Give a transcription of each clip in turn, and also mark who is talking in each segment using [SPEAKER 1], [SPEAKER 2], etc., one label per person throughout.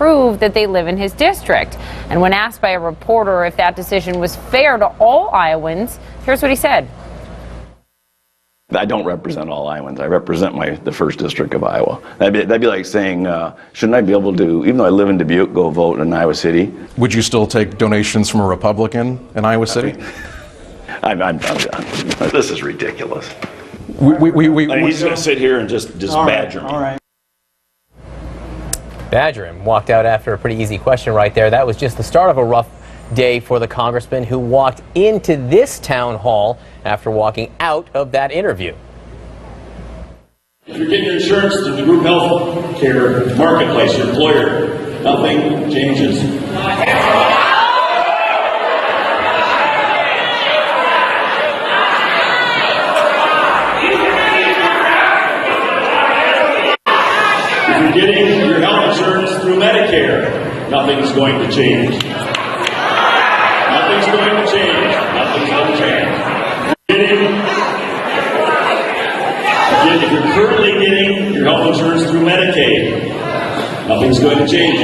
[SPEAKER 1] prove that they live in his district. And when asked by a reporter if that decision was fair to all Iowans, here's what he said.
[SPEAKER 2] I don't represent all Iowans. I represent the 1st District of Iowa. That'd be like saying, shouldn't I be able to, even though I live in Dubuque, go vote in Iowa City?
[SPEAKER 3] Would you still take donations from a Republican in Iowa City?
[SPEAKER 2] I'm done. This is ridiculous. He's going to sit here and just badger me.
[SPEAKER 4] All right.
[SPEAKER 5] Badger him. Walked out after a pretty easy question right there. That was just the start of a rough day for the congressman who walked into this town hall after walking out of that interview.
[SPEAKER 6] If you're getting your insurance through the group health care marketplace, your employer, nothing changes. If you're getting your health insurance through Medicare, nothing's going to change. Nothing's going to change. Nothing's going to change. If you're currently getting your health insurance through Medicaid, nothing's going to change.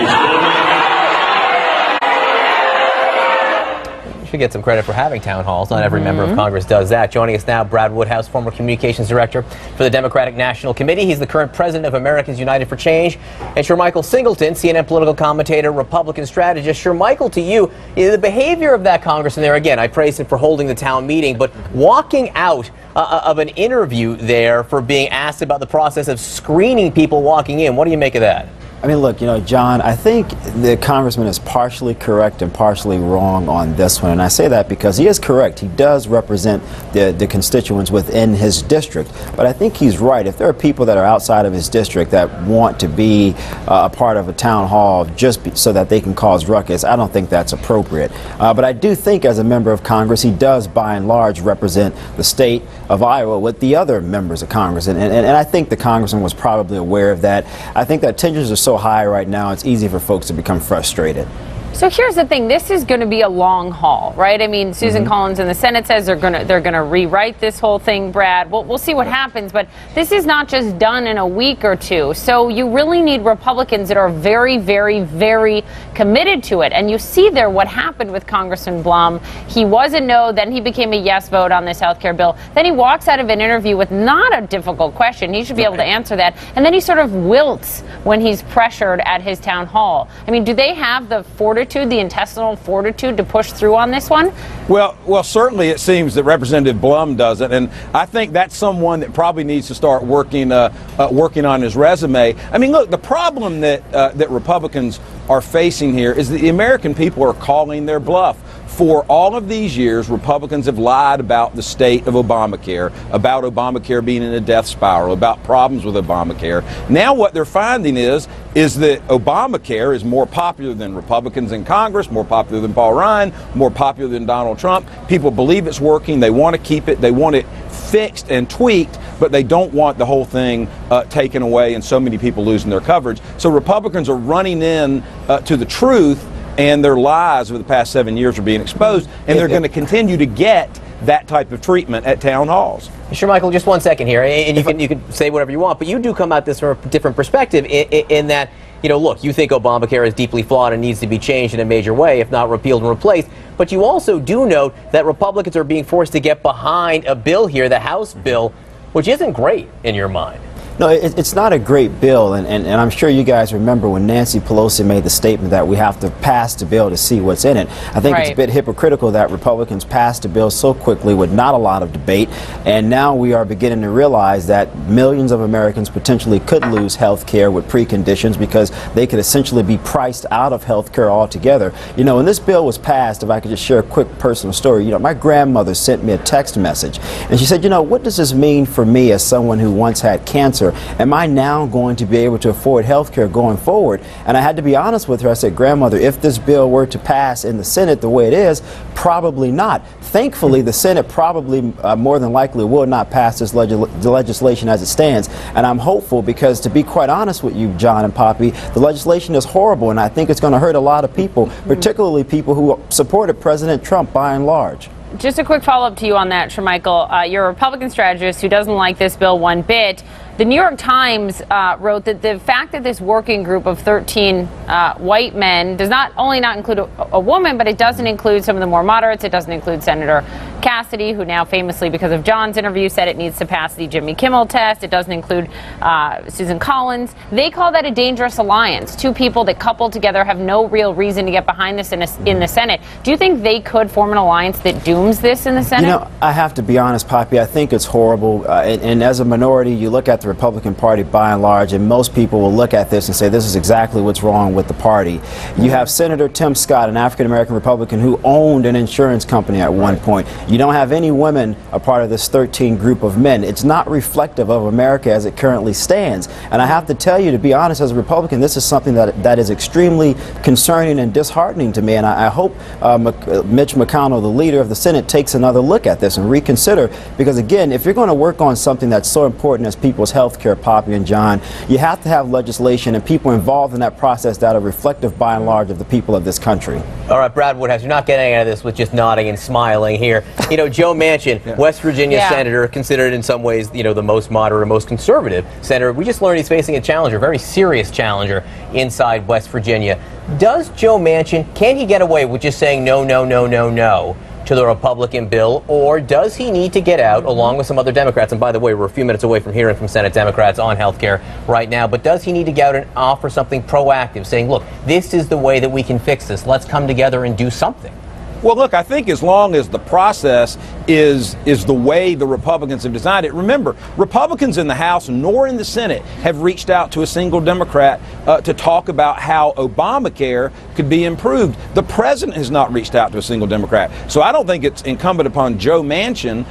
[SPEAKER 5] You should get some credit for having town halls. Not every member of Congress does that. Joining us now, Brad Woodhouse, former communications director for the Democratic National Committee. He's the current president of Americans United for Change. And Shermichael Singleton, CNN political commentator, Republican strategist. Shermichael, to you, the behavior of that congressman there, again, I praise him for holding the town meeting, but walking out of an interview there for being asked about the process of screening people walking in. What do you make of that?
[SPEAKER 4] I mean, look, John, I think the congressman is partially correct and partially wrong on this one. And I say that because he is correct. He does represent the constituents within his district. But I think he's right. If there are people that are outside of his district that want to be a part of a town hall just so that they can cause ruckus, I don't think that's appropriate. But I do think as a member of Congress, he does by and large represent the state of Iowa with the other members of Congress. And I think the congressman was probably aware of that. I think that tensions are so high right now, it's easy for folks to become frustrated.
[SPEAKER 1] So here's the thing, this is going to be a long haul, right? I mean, Susan Collins in the Senate says they're going to rewrite this whole thing, Brad. We'll see what happens, but this is not just done in a week or two. So you really need Republicans that are very, very, very committed to it. And you see there what happened with Congressman Blum. He was a no, then he became a yes vote on this health care bill. Then he walks out of an interview with not a difficult question. He should be able to answer that. And then he sort of wilts when he's pressured at his town hall. I mean, do they have the the intestinal fortitude to push through on this one?
[SPEAKER 7] Well, certainly it seems that Representative Blum doesn't, and I think that's someone that probably needs to start working on his resume. I mean, look, the problem that Republicans are facing here is that the American people are calling their bluff. For all of these years, Republicans have lied about the state of Obamacare, about Obamacare being in a death spiral, about problems with Obamacare. Now what they're finding is that Obamacare is more popular than Republicans in Congress, more popular than Paul Ryan, more popular than Donald Trump. People believe it's working. They want to keep it. They want it fixed and tweaked, but they don't want the whole thing taken away and so many people losing their coverage. So Republicans are running in to the truth, and their lies over the past 7 years are being exposed, and they're going to continue to get that type of treatment at town halls.
[SPEAKER 5] Shermichael, just 1 second here, and you can say whatever you want, but you do come at this from a different perspective in that, look, you think Obamacare is deeply flawed and needs to be changed in a major way, if not repealed and replaced, but you also do note that Republicans are being forced to get behind a bill here, the House bill, which isn't great in your mind.
[SPEAKER 4] No, it's not a great bill, and I'm sure you guys remember when Nancy Pelosi made the statement that we have to pass the bill to see what's in it. I think it's a bit hypocritical that Republicans passed the bill so quickly with not a lot of debate, and now we are beginning to realize that millions of Americans potentially could lose health care with preconditions because they could essentially be priced out of health care altogether. When this bill was passed, if I could just share a quick personal story, my grandmother sent me a text message, and she said, what does this mean for me as someone who once had cancer? Am I now going to be able to afford health care going forward? And I had to be honest with her. I said, Grandmother, if this bill were to pass in the Senate the way it is, probably not. Thankfully, the Senate probably more than likely will not pass this legislation as it stands. And I'm hopeful because, to be quite honest with you, John and Poppy, the legislation is horrible, and I think it's going to hurt a lot of people, particularly people who supported President Trump by and large.
[SPEAKER 1] Just a quick follow-up to you on that, Shermichael. You're a Republican strategist who doesn't like this bill one bit. The New York Times wrote that the fact that this working group of 13 white men does not only not include a woman, but it doesn't include some of the more moderates. It doesn't include Senator Cassidy, who now famously, because of John's interview, said it needs to pass the Jimmy Kimmel test. It doesn't include Susan Collins. They call that a dangerous alliance. Two people that coupled together have no real reason to get behind this in the Senate. Do you think they could form an alliance that dooms this in the Senate?
[SPEAKER 4] You know, I have to be honest, Poppy, I think it's horrible. And as a minority, you look at the Republican Party by and large, and most people will look at this and say this is exactly what's wrong with the party. You have Senator Tim Scott, an African-American Republican who owned an insurance company at one point. You don't have any women a part of this 13 group of men. It's not reflective of America as it currently stands. And I have to tell you, to be honest, as a Republican, this is something that is extremely concerning and disheartening to me. And I hope Mitch McConnell, the leader of the Senate, takes another look at this and reconsider. Because again, if you're going to work on something that's so important as people's health care, Poppy and John, you have to have legislation and people involved in that process that are reflective by and large of the people of this country.
[SPEAKER 5] All right, Brad Woodhouse, you're not getting out of this with just nodding and smiling here. You know, Joe Manchin, West Virginia senator, considered in some ways, you know, the most moderate or most conservative senator. We just learned he's facing a challenger, a very serious challenger inside West Virginia. Does Joe Manchin, can he get away with just saying no, no, no, no, no to the Republican bill, or does he need to get out along with some other Democrats? And by the way, we're a few minutes away from hearing from Senate Democrats on health care right now, but does he need to get out and offer something proactive, saying, look, this is the way that we can fix this. Let's come together and do something?
[SPEAKER 7] Well, look, I think as long as the process is the way the Republicans have designed it. Remember, Republicans in the House nor in the Senate have reached out to a single Democrat to talk about how Obamacare could be improved. The president has not reached out to a single Democrat. So I don't think it's incumbent upon Joe Manchin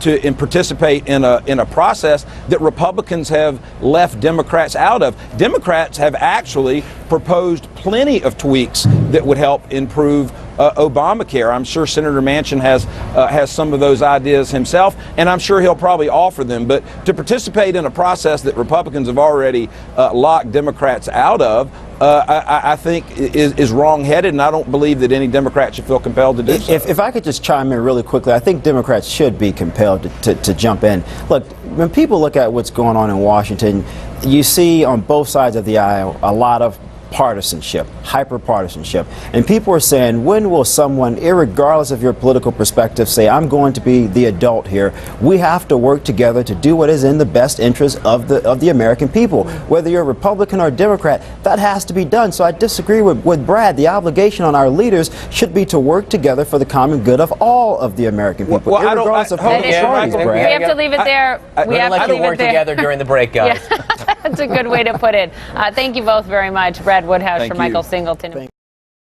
[SPEAKER 7] to participate in a process that Republicans have left Democrats out of. Democrats have actually proposed plenty of tweaks that would help improve Obamacare. I'm sure Senator Manchin has some of those ideas himself, and I'm sure he'll probably offer them. But to participate in a process that Republicans have already locked Democrats out of, I think is wrong-headed, and I don't believe that any Democrat should feel compelled to do so.
[SPEAKER 4] If I could just chime in really quickly, I think Democrats should be compelled to jump in. Look, when people look at what's going on in Washington, you see on both sides of the aisle a lot of partisanship, hyper-partisanship. And people are saying, when will someone, irregardless of your political perspective, say, I'm going to be the adult here? We have to work together to do what is in the best interest of the American people. Whether you're Republican or Democrat, that has to be done. So I disagree with Brad. The obligation on our leaders should be to work together for the common good of all of the American people, regardless of political parties, Brad.
[SPEAKER 1] We have to leave it there.
[SPEAKER 5] We have to let you work together during the break, guys.
[SPEAKER 1] Yeah. That's a good way to put it. Thank you both very much. Brad Woodhouse for Michael Singleton.